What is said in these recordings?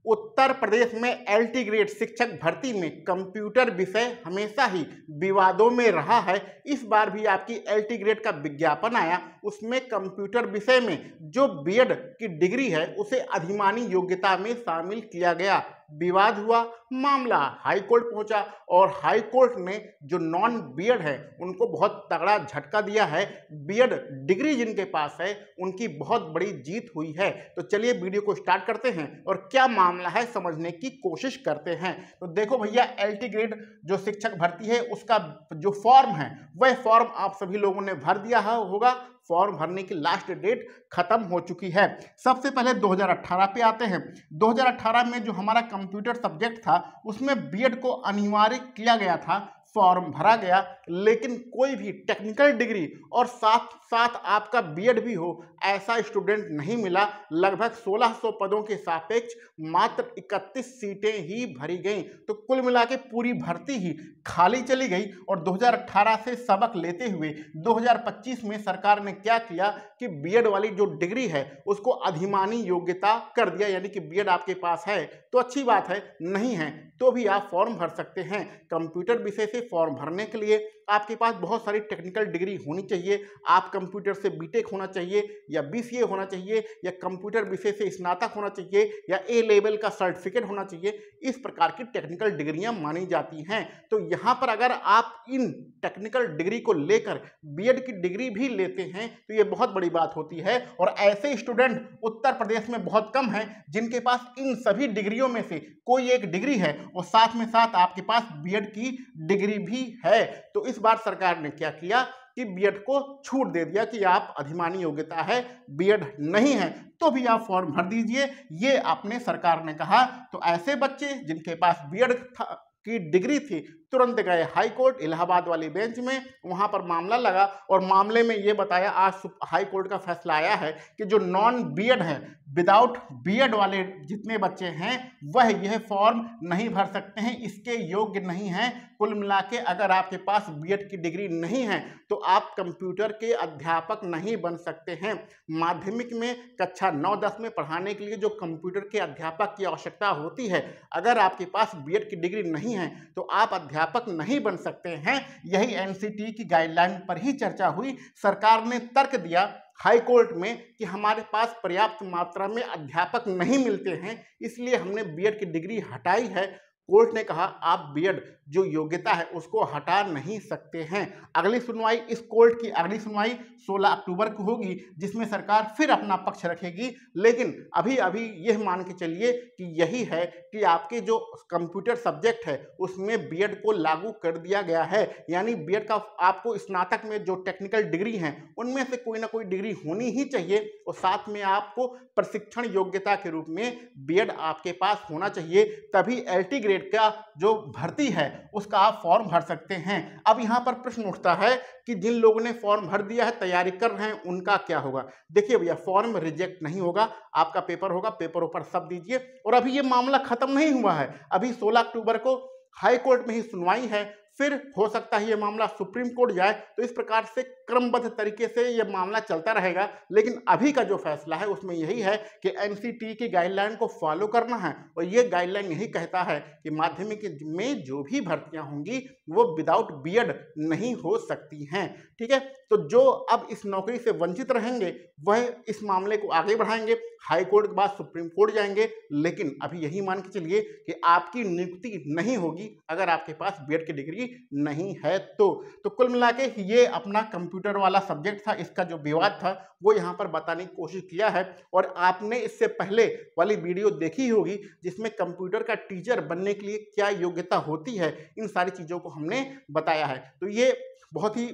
उत्तर प्रदेश में LT grade शिक्षक भर्ती में कंप्यूटर विषय हमेशा ही विवादों में रहा है। इस बार भी आपकी एलटी ग्रेड का विज्ञापन आया, उसमें कंप्यूटर विषय में जो बीएड की डिग्री है उसे अधिमानी योग्यता में शामिल किया गया। विवाद हुआ, मामला हाई कोर्ट पहुंचा और हाई कोर्ट ने जो नॉन बीएड है उनको बहुत तगड़ा झटका दिया है। बीएड डिग्री जिनके पास है उनकी बहुत बड़ी जीत हुई है। तो चलिए वीडियो को स्टार्ट करते हैं और क्या मामला है समझने की कोशिश करते हैं। तो देखो भैया, एलटी ग्रेड जो शिक्षक भर्ती है उसका जो फॉर्म है वह फॉर्म आप सभी लोगों ने भर दिया होगा। फॉर्म भरने की लास्ट डेट खत्म हो चुकी है। सबसे पहले 2018 पे आते हैं। 2018 में जो हमारा कंप्यूटर सब्जेक्ट था उसमें बीएड को अनिवार्य किया गया था, फॉर्म भरा गया, लेकिन कोई भी टेक्निकल डिग्री और साथ साथ आपका बीएड भी हो ऐसा स्टूडेंट नहीं मिला। लगभग 1600 पदों के सापेक्ष मात्र 31 सीटें ही भरी गईं। तो कुल मिला के पूरी भर्ती ही खाली चली गई। और 2018 से सबक लेते हुए 2025 में सरकार ने क्या किया कि बीएड वाली जो डिग्री है उसको अधिमानी योग्यता कर दिया। यानी कि बीएड आपके पास है तो अच्छी बात है, नहीं है तो भी आप फॉर्म भर सकते हैं। कंप्यूटर विषय से फॉर्म भरने के लिए आपके पास बहुत सारी टेक्निकल डिग्री होनी चाहिए। आप कंप्यूटर से बीटेक होना चाहिए या बीसीए होना चाहिए या कंप्यूटर विषय से स्नातक होना चाहिए या ए लेवल का सर्टिफिकेट होना चाहिए। इस प्रकार की टेक्निकल डिग्रियां मानी जाती हैं। तो यहाँ पर अगर आप इन टेक्निकल डिग्री को लेकर बीएड की डिग्री भी लेते हैं तो ये बहुत बड़ी बात होती है। और ऐसे स्टूडेंट उत्तर प्रदेश में बहुत कम हैं जिनके पास इन सभी डिग्रियों में से कोई एक डिग्री है और साथ में साथ आपके पास बीएड की डिग्री भी है। तो इस बार सरकार ने क्या किया कि बीएड को छूट दे दिया कि आप अधिमानी योग्यता है, बीएड नहीं है तो भी आप फॉर्म भर दीजिए, ये आपने सरकार ने कहा। तो ऐसे बच्चे जिनके पास बीएड की डिग्री थी तुरंत गए हाई कोर्ट, इलाहाबाद वाली बेंच में, वहां पर मामला लगा और मामले में ये बताया, आज हाई कोर्ट का फैसला आया है कि जो नॉन बीएड है, विदाउट बीएड वाले जितने बच्चे हैं वह यह फॉर्म नहीं भर सकते हैं, इसके योग्य नहीं हैं। कुल मिला के अगर आपके पास बीएड की डिग्री नहीं है तो आप कंप्यूटर के अध्यापक नहीं बन सकते हैं। माध्यमिक में कक्षा 9-10 में पढ़ाने के लिए जो कंप्यूटर के अध्यापक की आवश्यकता होती है, अगर आपके पास बीएड की डिग्री नहीं है तो आप अध्यापक नहीं बन सकते हैं। यही एनसीटी की गाइडलाइन पर ही चर्चा हुई। सरकार ने तर्क दिया हाई कोर्ट में कि हमारे पास पर्याप्त मात्रा में अध्यापक नहीं मिलते हैं, इसलिए हमने बीएड की डिग्री हटाई है। कोर्ट ने कहा आप बीएड जो योग्यता है उसको हटा नहीं सकते हैं। अगली सुनवाई, इस कोर्ट की अगली सुनवाई 16 अक्टूबर को होगी जिसमें सरकार फिर अपना पक्ष रखेगी। लेकिन अभी अभी यह मान के चलिए कि यही है कि आपके जो कंप्यूटर सब्जेक्ट है उसमें बीएड को लागू कर दिया गया है। यानी बीएड का आपको स्नातक में जो टेक्निकल डिग्री हैं उनमें से कोई ना कोई डिग्री होनी ही चाहिए और साथ में आपको प्रशिक्षण योग्यता के रूप में बीएड आपके पास होना चाहिए, तभी एलटी ग्रेड का जो भर्ती है उसका आप फॉर्म भर सकते हैं। अब यहां पर प्रश्न उठता है कि जिन लोगों ने फॉर्म भर दिया है, तैयारी कर रहे हैं, उनका क्या होगा। देखिए भैया, फॉर्म रिजेक्ट नहीं होगा, आपका पेपर होगा, पेपर ऊपर सब दीजिए। और अभी ये मामला खत्म नहीं हुआ है, अभी 16 अक्टूबर को हाई कोर्ट में ही सुनवाई है, फिर हो सकता है ये मामला सुप्रीम कोर्ट जाए। तो इस प्रकार से क्रमबद्ध तरीके से ये मामला चलता रहेगा। लेकिन अभी का जो फैसला है उसमें यही है कि एनसीटी की गाइडलाइन को फॉलो करना है और ये गाइडलाइन यही कहता है कि माध्यमिक में जो भी भर्तियां होंगी वो विदाउट बीएड नहीं हो सकती हैं। ठीक है, तो जो अब इस नौकरी से वंचित रहेंगे वह इस मामले को आगे बढ़ाएंगे, हाई कोर्ट के बाद सुप्रीम कोर्ट जाएंगे। लेकिन अभी यही मान के चलिए कि आपकी नियुक्ति नहीं होगी अगर आपके पास बीएड की डिग्री नहीं है तो कुल मिला के ये अपना कंप्यूटर वाला सब्जेक्ट था, इसका जो विवाद था वो यहाँ पर बताने की कोशिश किया है। और आपने इससे पहले वाली वीडियो देखी होगी जिसमें कंप्यूटर का टीचर बनने के लिए क्या योग्यता होती है, इन सारी चीज़ों को हमने बताया है। तो ये बहुत ही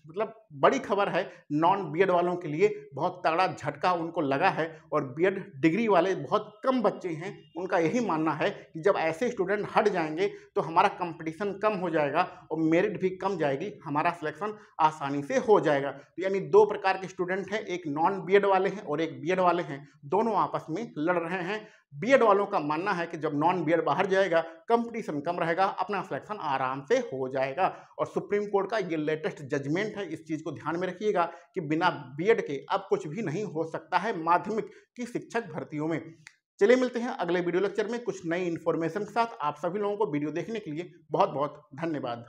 मतलब बड़ी खबर है, नॉन बीएड वालों के लिए बहुत तगड़ा झटका उनको लगा है। और बीएड डिग्री वाले बहुत कम बच्चे हैं, उनका यही मानना है कि जब ऐसे स्टूडेंट हट जाएंगे तो हमारा कंपटीशन कम हो जाएगा और मेरिट भी कम जाएगी, हमारा सिलेक्शन आसानी से हो जाएगा। तो यानी दो प्रकार के स्टूडेंट हैं, एक नॉन बीएड वाले हैं और एक बीएड वाले हैं, दोनों आपस में लड़ रहे हैं। बीएड वालों का मानना है कि जब नॉन बीएड बाहर जाएगा कंपटीशन कम रहेगा, अपना सिलेक्शन आराम से हो जाएगा। और सुप्रीम कोर्ट का ये लेटेस्ट जजमेंट है, इस चीज़ को ध्यान में रखिएगा कि बिना बीएड के अब कुछ भी नहीं हो सकता है माध्यमिक की शिक्षक भर्तियों में। चलिए मिलते हैं अगले वीडियो लेक्चर में कुछ नई इन्फॉर्मेशन के साथ। आप सभी लोगों को वीडियो देखने के लिए बहुत बहुत धन्यवाद।